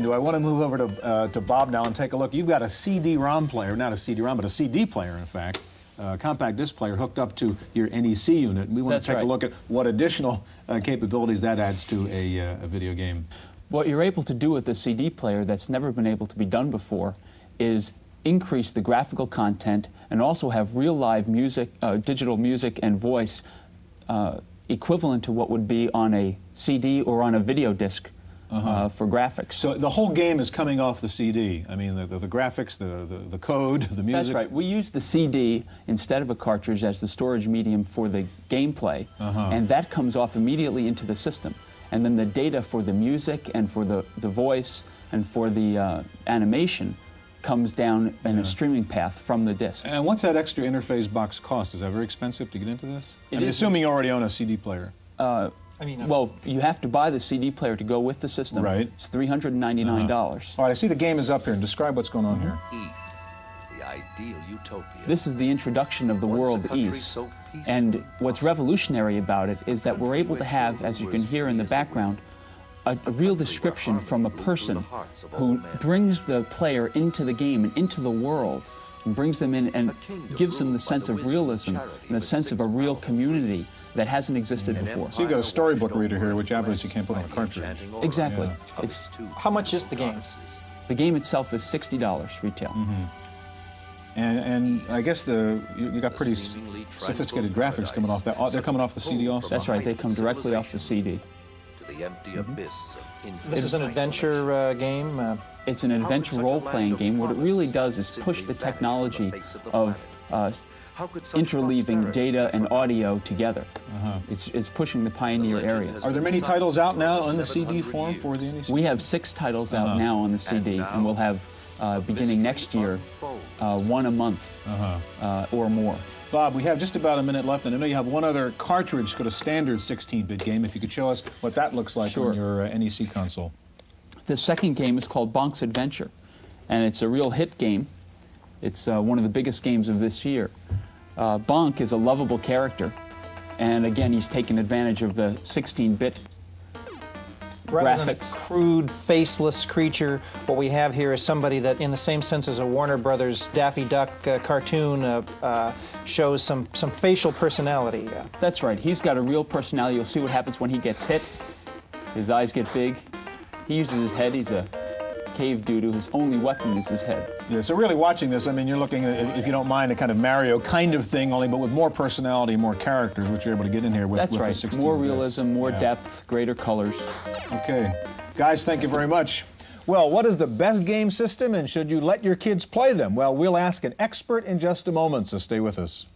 Do I want to move over to Bob now and take a look? You've got a CD-ROM player, not a CD-ROM, but a CD player, in fact, compact disc player hooked up to your NEC unit. And we want to take a look at what additional capabilities that adds to a video game. What you're able to do with the CD player that's never been able to be done before is increase the graphical content and also have real live music, digital music and voice equivalent to what would be on a CD or on a video disc. For graphics. So the whole game is coming off the CD. I mean, the graphics, the code, the music. That's right. We use the CD instead of a cartridge as the storage medium for the gameplay, and that comes off immediately into the system. And then the data for the music and for the voice and for the animation comes down in a streaming path from the disc. And what's that extra interface box cost? Is that very expensive to get into this? Assuming you already own a CD player. Well, you have to buy the CD player to go with the system. Right. It's $399. All right, I see the game is up here. Describe what's going on here. East, the ideal utopia. This is the introduction of the world East. And what's revolutionary about it is that we're able to have, as you can hear in the background, a real description from a person who brings the player into the game and into the world, and brings them in and gives them the sense of realism and a sense of a real community that hasn't existed before. So you've got a storybook reader here, which obviously you can't put on a cartridge. Exactly. Yeah. It's, how much is the game? The game itself is $60 retail. And I guess you got pretty sophisticated graphics coming off that. They're coming off the CD also? That's right. They come directly off the CD. The empty abyss of infinite This is an adventure game? It's an adventure role-playing game. What it really does is push the technology of interleaving data and audio together. It's pushing the pioneer area. Are there many titles out now on the CD form for the NEC? We have 6 titles out now on the CD, and we'll have, beginning next year, 1 a month or more. Bob, we have just about a minute left, and I know you have one other cartridge called a standard 16-bit game. If you could show us what that looks like on your NEC console. The second game is called Bonk's Adventure, and it's a real hit game. It's one of the biggest games of this year. Bonk is a lovable character, and again, he's taken advantage of the 16-bit Rather than a graphics. crude, faceless creature, what we have here is somebody that, in the same sense as a Warner Brothers Daffy Duck cartoon, shows some facial personality. That's right. He's got a real personality. You'll see what happens when he gets hit. His eyes get big. He uses his head. He's a cave doo-doo. His only weapon is his head. Yeah, so really watching this, I mean, you're looking at, if you don't mind, a kind of Mario kind of thing, only but with more personality, more characters, which you're able to get in here with, That's with right. the 16 More bits. realism, more depth, greater colors. Okay. Guys, thank you very much. Well, what is the best game system, and should you let your kids play them? Well, we'll ask an expert in just a moment, so stay with us.